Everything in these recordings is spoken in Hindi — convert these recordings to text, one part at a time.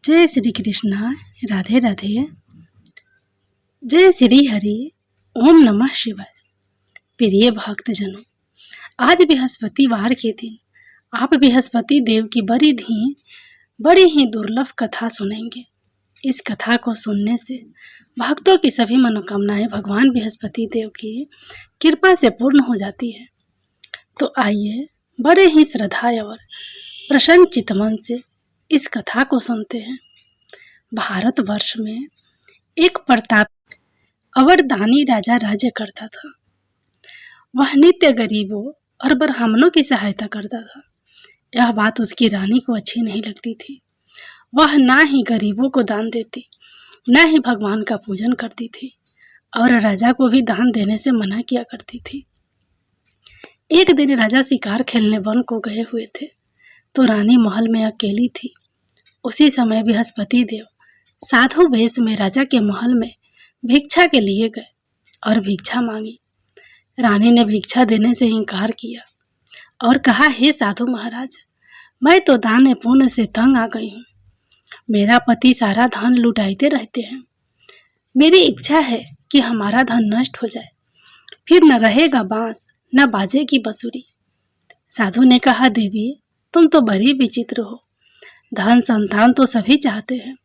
जय श्री कृष्णा। राधे राधे। जय श्री हरि। ओम नमः शिवाय। प्रिय भक्तजनों, आज बृहस्पतिवार के दिन आप बृहस्पति देव की बड़ी ही दुर्लभ कथा सुनेंगे। इस कथा को सुनने से भक्तों की सभी मनोकामनाएं भगवान बृहस्पति देव की कृपा से पूर्ण हो जाती है। तो आइए बड़े ही श्रद्धा और प्रसन्न चित्तमन से इस कथा को सुनते हैं। भारतवर्ष में एक प्रतापी अवरदानी राजा राज्य करता था। वह नित्य गरीबों और ब्राह्मणों की सहायता करता था। यह बात उसकी रानी को अच्छी नहीं लगती थी। वह ना ही गरीबों को दान देती, ना ही भगवान का पूजन करती थी और राजा को भी दान देने से मना किया करती थी। एक दिन राजा शिकार खेलने वन को गए हुए थे तो रानी महल में अकेली थी। उसी समय बृहस्पति देव साधु वेश में राजा के महल में भिक्षा के लिए गए और भिक्षा मांगी। रानी ने भिक्षा देने से इनकार किया और कहा, हे साधु महाराज, मैं तो दान पुण्य से तंग आ गई हूँ। मेरा पति सारा धन लुटाते रहते हैं। मेरी इच्छा है कि हमारा धन नष्ट हो जाए, फिर न रहेगा बांस न बाजे की बंसुरी। साधु ने कहा, देवी तुम तो बड़ी विचित्र हो। धन संतान तो सभी चाहते हैं,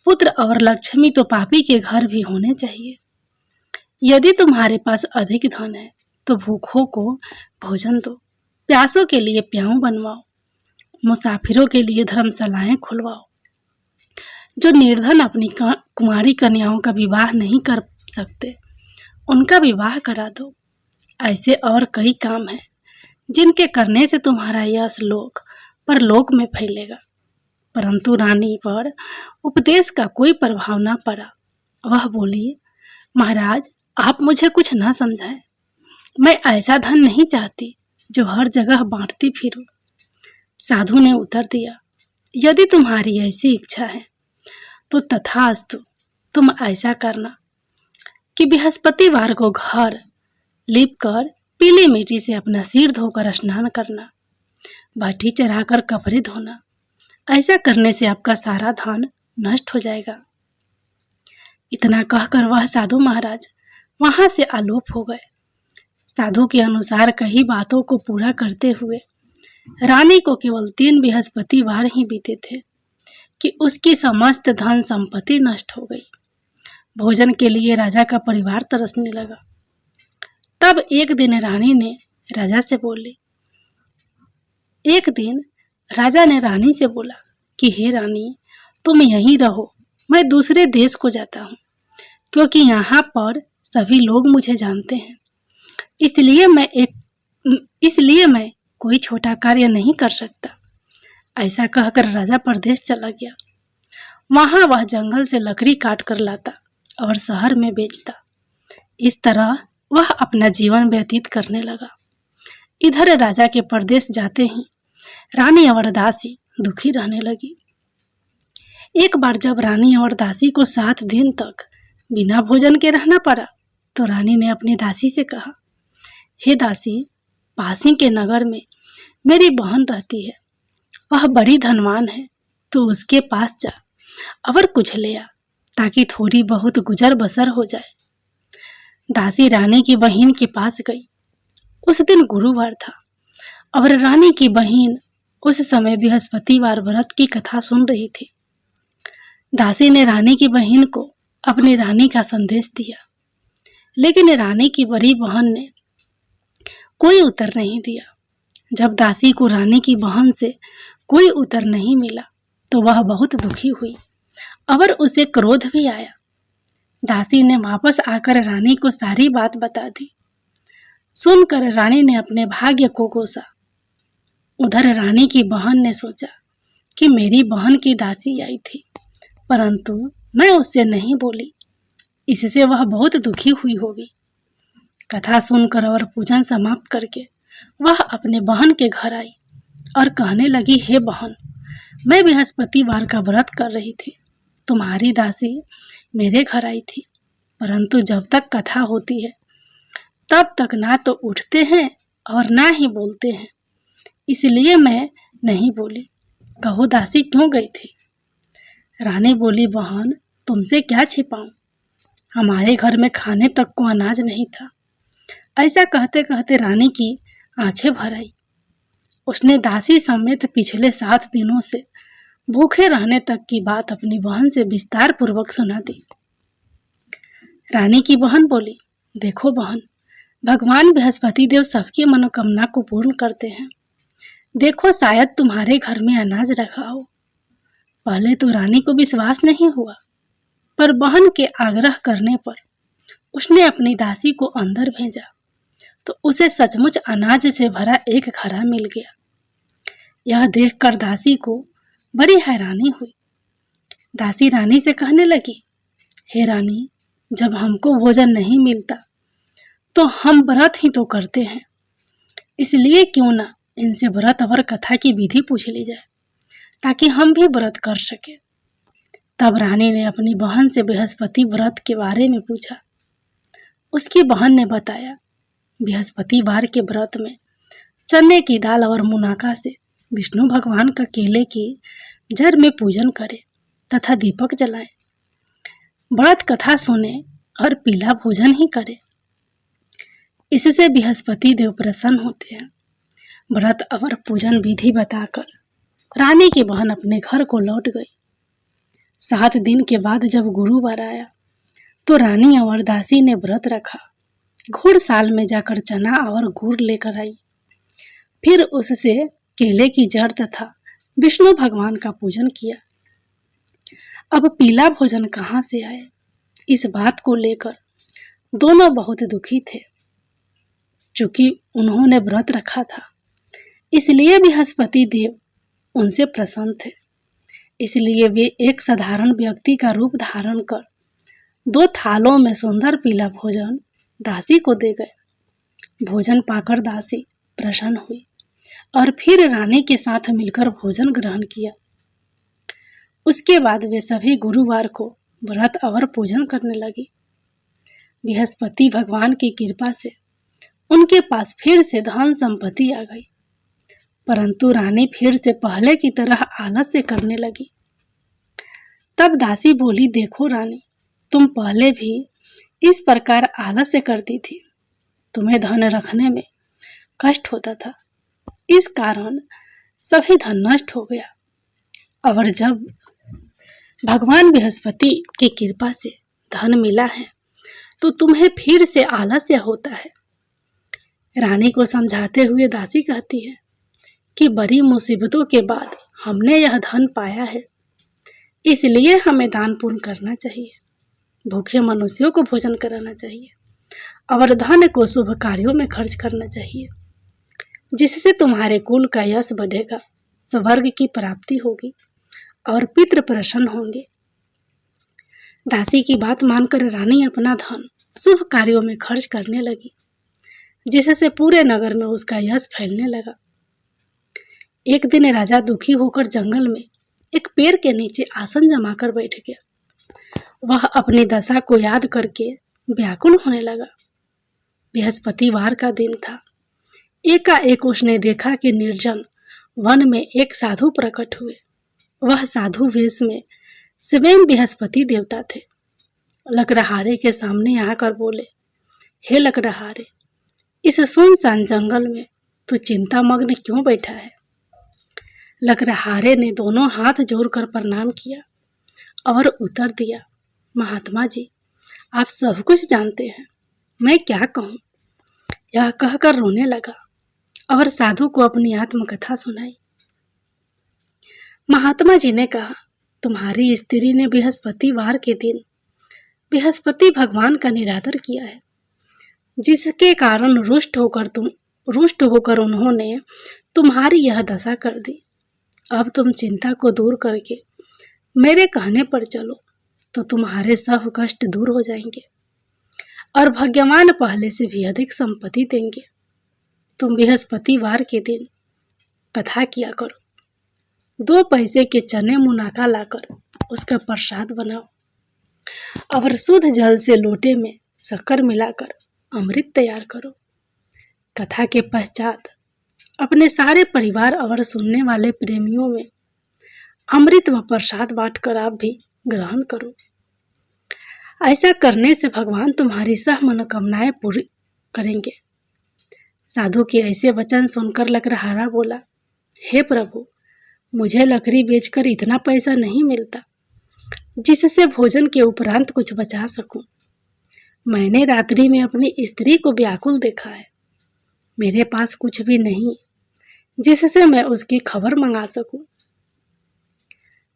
पुत्र और लक्ष्मी तो पापी के घर भी होने चाहिए। यदि तुम्हारे पास अधिक धन है तो भूखों को भोजन दो, प्यासों के लिए प्याऊ बनवाओ, मुसाफिरों के लिए धर्मशालाएं खुलवाओ। जो निर्धन अपनी कुंवारी कन्याओं का विवाह नहीं कर सकते उनका विवाह करा दो। ऐसे और कई काम हैं जिनके करने से तुम्हारा यश लोक परलोक में फैलेगा। परंतु रानी पर उपदेश का कोई प्रभाव न पड़ा। वह बोली, महाराज आप मुझे कुछ न समझाएं। मैं ऐसा धन नहीं चाहती जो हर जगह बांटती फिरूं। साधु ने उत्तर दिया, यदि तुम्हारी ऐसी इच्छा है तो तथास्तु। तुम ऐसा करना कि बृहस्पतिवार को घर लीपकर पीली मिट्टी से अपना सिर धोकर स्नान करना, बाटी चढ़ाकर कपड़े धोना। ऐसा करने से आपका सारा धन नष्ट हो जाएगा। इतना कहकर वह साधु महाराज वहां से आलोप हो गए। साधु के अनुसार कई बातों को पूरा करते हुए रानी को केवल 3 बृहस्पतिवार ही बीते थे कि उसकी समस्त धन संपत्ति नष्ट हो गई। भोजन के लिए राजा का परिवार तरसने लगा। तब एक दिन रानी ने राजा से बोली, एक दिन राजा ने रानी से बोला कि हे रानी, तुम यहीं रहो, मैं दूसरे देश को जाता हूँ, क्योंकि यहाँ पर सभी लोग मुझे जानते हैं। इसलिए मैं कोई छोटा कार्य नहीं कर सकता। ऐसा कहकर राजा परदेश चला गया। वहाँ वह जंगल से लकड़ी काट कर लाता और शहर में बेचता। इस तरह वह अपना जीवन व्यतीत करने लगा। इधर राजा के परदेश जाते ही रानी अवरदासी दुखी रहने लगी। एक बार जब रानी अवरदासी को 7 दिन तक बिना भोजन के रहना पड़ा तो रानी ने अपनी दासी से कहा, हे दासी, पासी के नगर में मेरी बहन रहती है। वह बड़ी धनवान है, तो उसके पास जा और कुछ ले आ, ताकि थोड़ी बहुत गुजर बसर हो जाए। दासी रानी की बहन के पास गई। उस दिन गुरुवार था और रानी की बहन उस समय बृहस्पतिवार व्रत की कथा सुन रही थी। दासी ने रानी की बहन को अपनी रानी का संदेश दिया, लेकिन रानी की बड़ी बहन ने कोई उत्तर नहीं दिया। जब दासी को रानी की बहन से कोई उत्तर नहीं मिला तो वह बहुत दुखी हुई और उसे क्रोध भी आया। दासी ने वापस आकर रानी को सारी बात बता दी। सुनकर रानी ने अपने भाग्य को कोसा। उधर रानी की बहन ने सोचा कि मेरी बहन की दासी आई थी, परंतु मैं उससे नहीं बोली, इससे वह बहुत दुखी हुई होगी। कथा सुनकर और पूजन समाप्त करके वह अपने बहन के घर आई और कहने लगी, हे बहन, मैं बृहस्पतिवार का व्रत कर रही थी। तुम्हारी दासी मेरे घर आई थी, परंतु जब तक कथा होती है तब तक ना तो उठते हैं और ना ही बोलते हैं, इसलिए मैं नहीं बोली। कहो दासी क्यों गई थी? रानी बोली, बहन तुमसे क्या छिपाऊं, हमारे घर में खाने तक को अनाज नहीं था। ऐसा कहते कहते रानी की आंखें भर आई। उसने दासी समेत पिछले 7 दिनों से भूखे रहने तक की बात अपनी बहन से विस्तार पूर्वक सुना दी। रानी की बहन बोली, देखो बहन, भगवान बृहस्पति देव सबकी मनोकामना को पूर्ण करते हैं। देखो शायद तुम्हारे घर में अनाज रखा हो। पहले तो रानी को विश्वास नहीं हुआ, पर बहन के आग्रह करने पर उसने अपनी दासी को अंदर भेजा तो उसे सचमुच अनाज से भरा एक घड़ा मिल गया। यह देखकर दासी को बड़ी हैरानी हुई। दासी रानी से कहने लगी, हे रानी, जब हमको भोजन नहीं मिलता तो हम व्रत ही तो करते हैं, इसलिए क्यों ना इनसे व्रत और कथा की विधि पूछ ली जाए ताकि हम भी व्रत कर सके। तब रानी ने अपनी बहन से बृहस्पति व्रत के बारे में पूछा। उसकी बहन ने बताया, बृहस्पतिवार के व्रत में चने की दाल और मुनाका से विष्णु भगवान का केले की जड़ में पूजन करें तथा दीपक जलाएं, व्रत कथा सुने और पीला भोजन ही करें। इससे बृहस्पति देव प्रसन्न होते हैं। व्रत और पूजन विधि बताकर रानी की बहन अपने घर को लौट गई। 7 दिन के बाद जब गुरुवार आया तो रानी और दासी ने व्रत रखा। घुड़साल में जाकर चना और गुड़ लेकर आई। फिर उससे केले की जड़ तथा विष्णु भगवान का पूजन किया। अब पीला भोजन कहाँ से आए, इस बात को लेकर दोनों बहुत दुखी थे। चूंकि उन्होंने व्रत रखा था, इसलिए बृहस्पति देव उनसे प्रसन्न थे। इसलिए वे एक साधारण व्यक्ति का रूप धारण कर 2 थालों में सुंदर पीला भोजन दासी को दे गए। भोजन पाकर दासी प्रसन्न हुई और फिर रानी के साथ मिलकर भोजन ग्रहण किया। उसके बाद वे सभी गुरुवार को व्रत और पूजन करने लगी। बृहस्पति भगवान की कृपा से उनके पास फिर से धन संपत्ति आ गई, परंतु रानी फिर से पहले की तरह आलस्य करने लगी। तब दासी बोली, देखो रानी, तुम पहले भी इस प्रकार आलस्य करती थी। तुम्हें धन रखने में कष्ट होता था, इस कारण सभी धन नष्ट हो गया। और जब भगवान बृहस्पति की कृपा से धन मिला है तो तुम्हें फिर से आलस्य होता है। रानी को समझाते हुए दासी कहती है कि बड़ी मुसीबतों के बाद हमने यह धन पाया है, इसलिए हमें दान पुण्य करना चाहिए, भूखे मनुष्यों को भोजन कराना चाहिए और धन को शुभ कार्यों में खर्च करना चाहिए, जिससे तुम्हारे कुल का यश बढ़ेगा, स्वर्ग की प्राप्ति होगी और पितृ प्रसन्न होंगे। दासी की बात मानकर रानी अपना धन शुभ कार्यों में खर्च करने लगी, जिससे पूरे नगर में उसका यश फैलने लगा। एक दिन राजा दुखी होकर जंगल में एक पेड़ के नीचे आसन जमाकर बैठ गया। वह अपनी दशा को याद करके व्याकुल होने लगा। बृहस्पतिवार का दिन था। एकाएक उसने देखा कि निर्जन वन में एक साधु प्रकट हुए। वह साधु वेश में स्वयं बृहस्पति देवता थे। लकड़हारे के सामने आकर बोले, हे लकड़हारे, इस सुनसान जंगल में तू चिंतामग्न क्यों बैठा है? लकड़हारे ने दोनों हाथ जोड़कर प्रणाम किया और उत्तर दिया, महात्मा जी, आप सब कुछ जानते हैं, मैं क्या कहूँ? यह कहकर रोने लगा और साधु को अपनी आत्मकथा सुनाई। महात्मा जी ने कहा, तुम्हारी स्त्री ने बृहस्पतिवार के दिन बृहस्पति भगवान का निरादर किया है, जिसके कारण रुष्ट होकर उन्होंने तुम्हारी यह दशा कर दी। अब तुम चिंता को दूर करके मेरे कहने पर चलो तो तुम्हारे सब कष्ट दूर हो जाएंगे और भगवान पहले से भी अधिक संपत्ति देंगे। तुम बृहस्पतिवार के दिन कथा किया करो, 2 पैसे के चने मुनाका लाकर उसका प्रसाद बनाओ और शुद्ध जल से लोटे में शक्कर मिलाकर अमृत तैयार करो। कथा के पश्चात अपने सारे परिवार और सुनने वाले प्रेमियों में अमृत व प्रसाद बांटकर आप भी ग्रहण करो। ऐसा करने से भगवान तुम्हारी सब मनोकामनाएं पूरी करेंगे। साधु के ऐसे वचन सुनकर लकड़हारा बोला, हे प्रभु, मुझे लकड़ी बेचकर इतना पैसा नहीं मिलता जिससे भोजन के उपरांत कुछ बचा सकूं। मैंने रात्रि में अपनी स्त्री को व्याकुल देखा है। मेरे पास कुछ भी नहीं जिससे मैं उसकी खबर मंगा सकूं।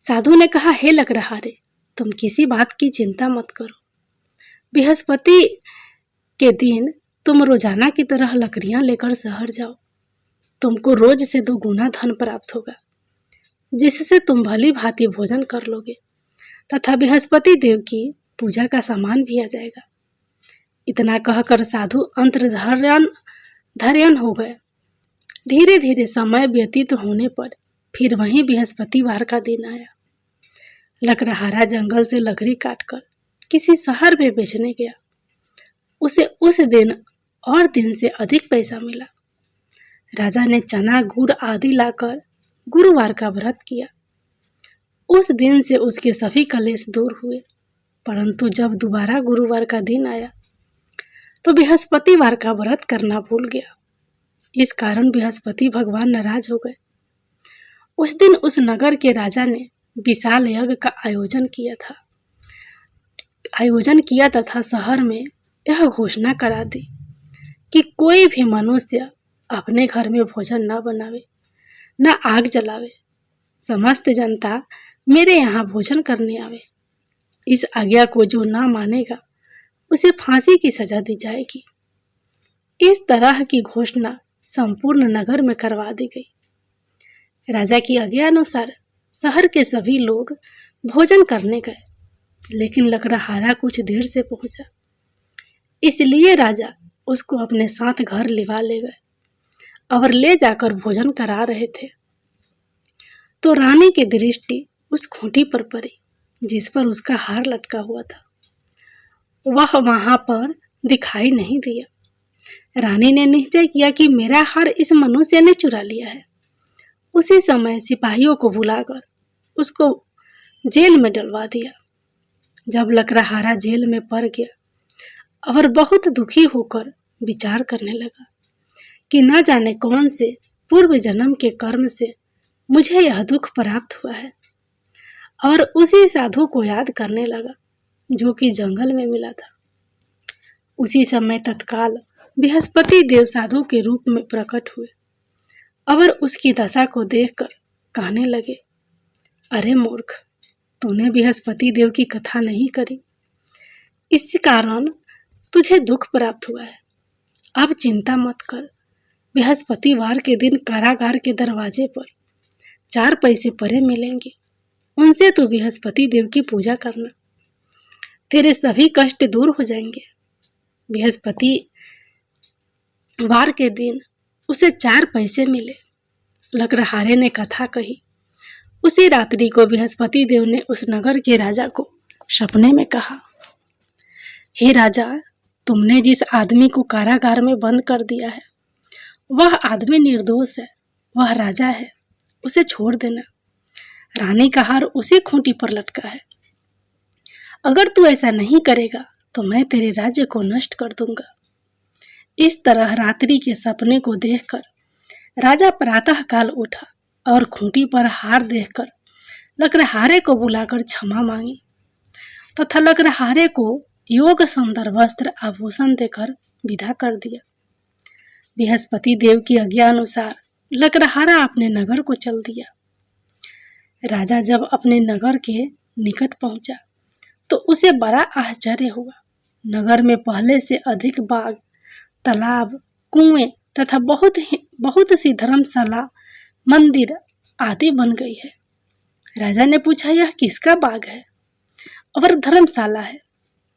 साधु ने कहा, हे लकड़हारे, तुम किसी बात की चिंता मत करो। बृहस्पति के दिन तुम रोजाना की तरह लकड़ियां लेकर शहर जाओ। तुमको रोज से 2 गुना धन प्राप्त होगा, जिससे तुम भली भांति भोजन कर लोगे तथा बृहस्पति देव की पूजा का सामान भी आ जाएगा। इतना कहकर साधु अंतर्धान हो गए। धीरे धीरे समय व्यतीत होने पर फिर वहीं बृहस्पतिवार का दिन आया। लकड़हारा जंगल से लकड़ी काटकर किसी शहर में बेचने गया। उसे उस दिन और दिन से अधिक पैसा मिला। राजा ने चना गुड़ आदि लाकर गुरुवार का व्रत किया। उस दिन से उसके सभी कलेश दूर हुए। परंतु जब दोबारा गुरुवार का दिन आया तो बृहस्पतिवार का व्रत करना भूल गया। इस कारण बृहस्पति भगवान नाराज हो गए। उस दिन उस नगर के राजा ने विशाल यज्ञ का आयोजन किया तथा शहर में यह घोषणा करा दी कि कोई भी मनुष्य अपने घर में भोजन न बनावे, न आग जलावे। समस्त जनता मेरे यहाँ भोजन करने आवे। इस आज्ञा को जो ना मानेगा उसे फांसी की सजा दी जाएगी। इस तरह की घोषणा संपूर्ण नगर में करवा दी गई। राजा की आज्ञा अनुसार शहर के सभी लोग भोजन करने गए, लेकिन लकड़हारा कुछ देर से पहुंचा। इसलिए राजा उसको अपने साथ घर लिवा ले गए और ले जाकर भोजन करा रहे थे तो रानी की दृष्टि उस खूंटी पर पड़ी जिस पर उसका हार लटका हुआ था। वह वहां पर दिखाई नहीं दिया। रानी ने निश्चय किया कि मेरा हार इस मनुष्य ने चुरा लिया है। उसी समय सिपाहियों को बुलाकर उसको जेल में डलवा दिया। जब लकड़हारा जेल में पड़ गया और बहुत दुखी होकर विचार करने लगा कि न जाने कौन से पूर्व जन्म के कर्म से मुझे यह दुख प्राप्त हुआ है, और उसी साधु को याद करने लगा जो कि जंगल में मिला था। उसी समय तत्काल बृहस्पति देव साधु के रूप में प्रकट हुए और उसकी दशा को देखकर कहने लगे, अरे मूर्ख, तूने बृहस्पति देव की कथा नहीं करी, इस कारण तुझे दुख प्राप्त हुआ है। अब चिंता मत कर। बृहस्पतिवार के दिन कारागार के दरवाजे पर 4 पैसे परे मिलेंगे, उनसे तो बृहस्पति देव की पूजा करना, तेरे सभी कष्ट दूर हो जाएंगे। बृहस्पतिवार के दिन उसे 4 पैसे मिले। लकड़हारे ने कथा कही। उसी रात्रि को बृहस्पति देव ने उस नगर के राजा को सपने में कहा, हे राजा, तुमने जिस आदमी को कारागार में बंद कर दिया है वह आदमी निर्दोष है, वह राजा है, उसे छोड़ देना। रानी का हार उसी खूंटी पर लटका है। अगर तू ऐसा नहीं करेगा तो मैं तेरे राज्य को नष्ट कर दूंगा। इस तरह रात्रि के सपने को देखकर राजा प्रातः काल उठा और खूंटी पर हार देखकर लकड़हारे को बुलाकर क्षमा मांगी तथा लकड़हारे को योग सुंदर वस्त्र आभूषण देकर विदा कर दिया। बृहस्पति देव की आज्ञा अनुसार लकड़हारा अपने नगर को चल दिया। राजा जब अपने नगर के निकट पहुंचा तो उसे बड़ा आश्चर्य हुआ। नगर में पहले से अधिक बाग, तालाब, कुएं तथा बहुत सी धर्मशाला, मंदिर आदि बन गई है। राजा ने पूछा, यह किसका बाग है और धर्मशाला है?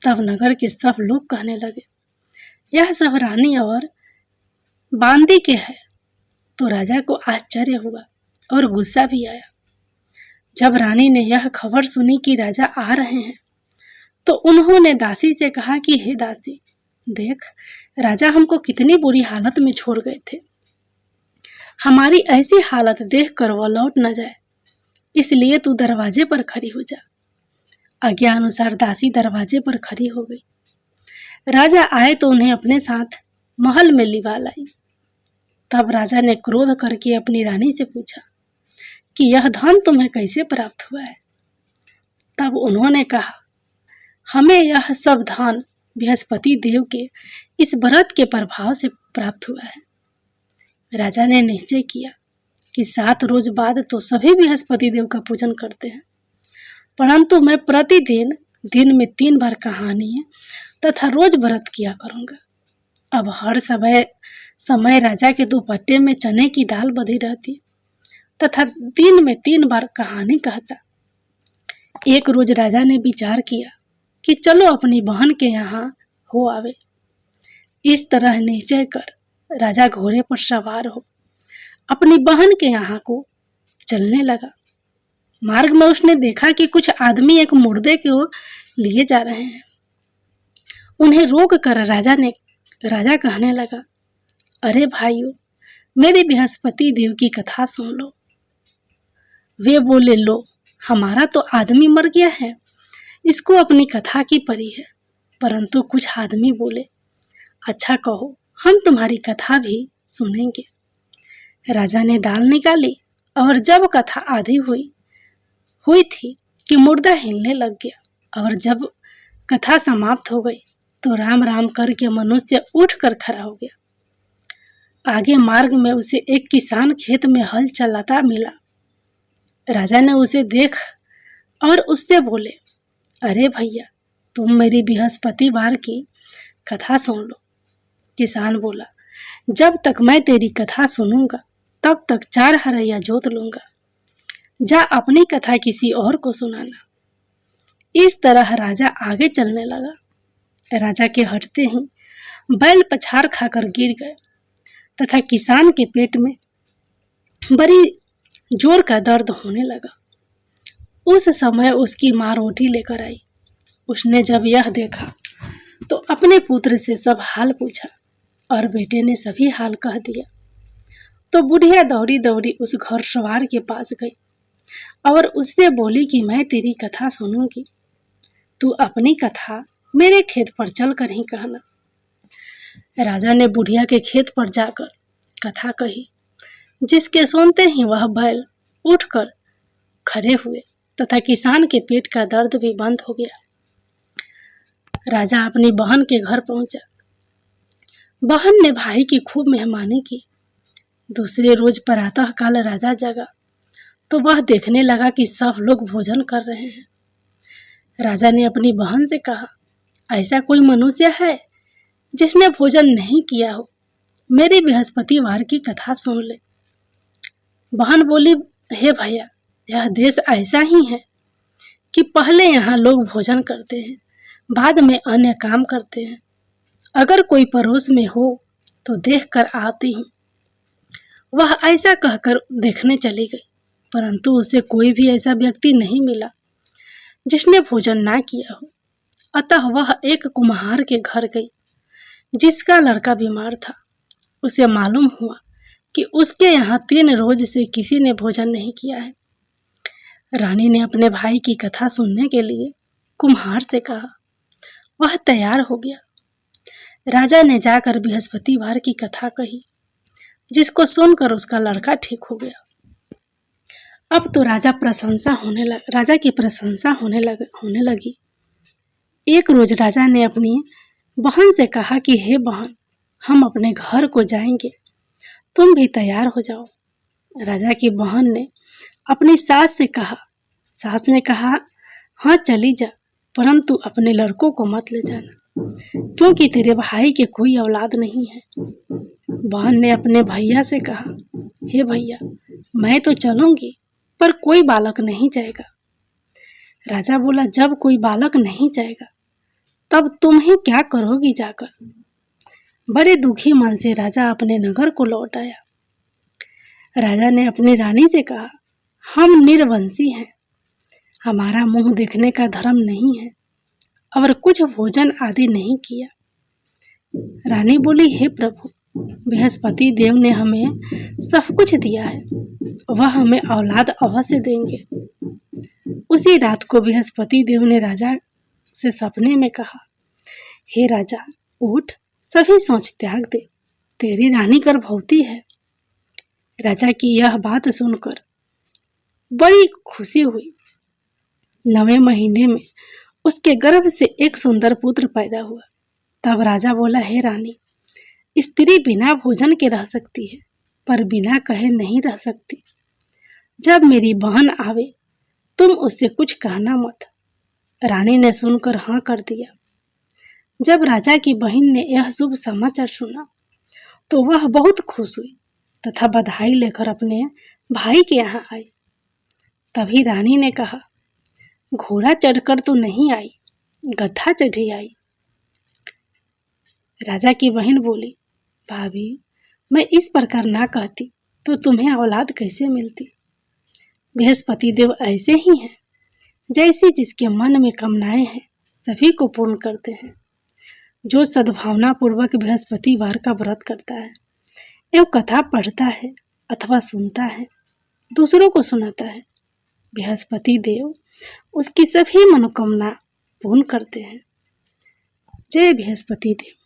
तब नगर के सब लोग कहने लगे, यह सब रानी और बांदी के है। तो राजा को आश्चर्य हुआ और गुस्सा भी आया। जब रानी ने यह खबर सुनी कि राजा आ रहे हैं तो उन्होंने दासी से कहा कि हे दासी, देख, राजा हमको कितनी बुरी हालत में छोड़ गए थे। हमारी ऐसी हालत देखकर वह लौट न जाए। इसलिए तू दरवाजे पर खड़ी हो जा। आज्ञा अनुसार दासी दरवाजे पर खड़ी हो गई। राजा आए तो उन्हें अपने साथ महल में लिवा लाई। तब राजा ने क्रोध करके अपनी रानी से पूछा कि यह धन तुम्हें कैसे प्राप्त हुआ है। तब उन्होंने कहा, हमें यह सब धन बृहस्पति देव के इस व्रत के प्रभाव से प्राप्त हुआ है। राजा ने निश्चय किया कि 7 रोज बाद तो सभी बृहस्पति देव का पूजन करते हैं, परंतु मैं प्रतिदिन दिन में 3 बार कहानी तथा रोज व्रत किया करूंगा। अब हर समय राजा के दुपट्टे में चने की दाल बधी रहती तथा दिन में 3 बार कहानी कहता। एक रोज राजा ने विचार किया कि चलो अपनी बहन के यहाँ हो आवे। इस तरह निश्चय कर राजा घोड़े पर सवार हो अपनी बहन के यहाँ को चलने लगा। मार्ग में उसने देखा कि कुछ आदमी एक मुर्दे को लिए जा रहे हैं। उन्हें रोक कर राजा कहने लगा, अरे भाइयों, मेरे बृहस्पति देव की कथा सुन लो। वे बोले, लो, हमारा तो आदमी मर गया है, इसको अपनी कथा की परी है। परंतु कुछ आदमी बोले, अच्छा कहो, हम तुम्हारी कथा भी सुनेंगे। राजा ने दाल निकाली और जब कथा आधी हुई थी कि मुर्दा हिलने लग गया और जब कथा समाप्त हो गई तो राम राम करके मनुष्य उठकर खड़ा हो गया। आगे मार्ग में उसे एक किसान खेत में हल चलाता मिला। राजा ने उसे देख और उससे बोले, अरे भैया, तुम मेरी बृहस्पतिवार की कथा सुन लो। किसान बोला, जब तक मैं तेरी कथा सुनूंगा तब तक 4 हरैया जोत लूंगा। जा अपनी कथा किसी और को सुनाना। इस तरह राजा आगे चलने लगा। राजा के हटते ही बैल पछाड़ खाकर गिर गए तथा किसान के पेट में बड़ी जोर का दर्द होने लगा। उस समय उसकी माँ रोटी लेकर आई। उसने जब यह देखा तो अपने पुत्र से सब हाल पूछा और बेटे ने सभी हाल कह दिया। तो बुढ़िया दौड़ी दौड़ी उस घुड़सवार के पास गई और उससे बोली कि मैं तेरी कथा सुनूंगी, तू अपनी कथा मेरे खेत पर चलकर ही कहना। राजा ने बुढ़िया के खेत पर जाकर कथा कही, जिसके सुनते ही वह बैल उठकर खड़े हुए तथा किसान के पेट का दर्द भी बंद हो गया। राजा अपनी बहन के घर पहुंचा। बहन ने भाई की खूब मेहमानी की। दूसरे रोज प्रातः काल राजा जगा तो वह देखने लगा कि सब लोग भोजन कर रहे हैं। राजा ने अपनी बहन से कहा, ऐसा कोई मनुष्य है जिसने भोजन नहीं किया हो? मेरी बृहस्पतिवार की कथा सुन ले। बहन बोली, हे भैया, यह देश ऐसा ही है कि पहले यहाँ लोग भोजन करते हैं, बाद में अन्य काम करते हैं। अगर कोई पड़ोस में हो तो देख कर आती हूँ। वह ऐसा कहकर देखने चली गई, परंतु उसे कोई भी ऐसा व्यक्ति नहीं मिला जिसने भोजन ना किया हो। अतः वह एक कुम्हार के घर गई जिसका लड़का बीमार था। उसे मालूम हुआ कि उसके यहाँ 3 रोज से किसी ने भोजन नहीं किया है। रानी ने अपने भाई की कथा सुनने के लिए कुम्हार से कहा। वह तैयार हो गया। राजा ने जाकर बृहस्पतिवार की कथा कही, जिसको सुनकर उसका लड़का ठीक हो गया। अब तो राजा की प्रशंसा होने लगी। एक रोज राजा ने अपनी बहन से कहा कि हे बहन, हम अपने घर को जाएंगे, तुम भी तैयार हो जाओ। राजा की बहन ने अपनी सास से कहा। सास ने कहा, हाँ चली जा, परंतु अपने लड़कों को मत ले जाना, क्योंकि तेरे भाई के कोई औलाद नहीं है। बहन ने अपने भैया से कहा, हे भैया, मैं तो चलूंगी, पर कोई बालक नहीं जाएगा। राजा बोला, जब कोई बालक नहीं जाएगा तब तुम ही क्या करोगी जाकर? बड़े दुखी मन से राजा अपने नगर को लौट आया। राजा ने अपनी रानी से कहा, हम निर्वंशी हैं, हमारा मुंह देखने का धर्म नहीं है और कुछ भोजन आदि नहीं किया। रानी बोली, हे प्रभु, बृहस्पति देव ने हमें सब कुछ दिया है, वह हमें औलाद अवश्य देंगे। उसी रात को बृहस्पति देव ने राजा से सपने में कहा, हे राजा, उठ, सभी सोच त्याग दे, तेरी रानी गर्भवती है। राजा की यह बात सुनकर बड़ी खुशी हुई। 9वें महीने में उसके गर्भ से एक सुंदर पुत्र पैदा हुआ। तब राजा बोला, हे रानी, स्त्री बिना भोजन के रह सकती है, पर बिना कहे नहीं रह सकती। जब मेरी बहन आवे तुम उससे कुछ कहना मत। रानी ने सुनकर हाँ कर दिया। जब राजा की बहन ने यह शुभ समाचार सुना तो वह बहुत खुश हुई तथा बधाई लेकर अपने भाई के यहाँ आई। तभी रानी ने कहा, घोड़ा चढ़कर तो नहीं आई, गधा चढ़ी आई। राजा की बहन बोली, भाभी, मैं इस प्रकार ना कहती तो तुम्हें औलाद कैसे मिलती। बृहस्पति देव ऐसे ही हैं, जैसे जिसके मन में कामनाएं हैं सभी को पूर्ण करते हैं। जो सद्भावना पूर्वक बृहस्पतिवार का व्रत करता है एवं कथा पढ़ता है अथवा सुनता है, दूसरों को सुनाता है, बृहस्पति देव उसकी सभी मनोकामना पूर्ण करते हैं। जय बृहस्पति देव।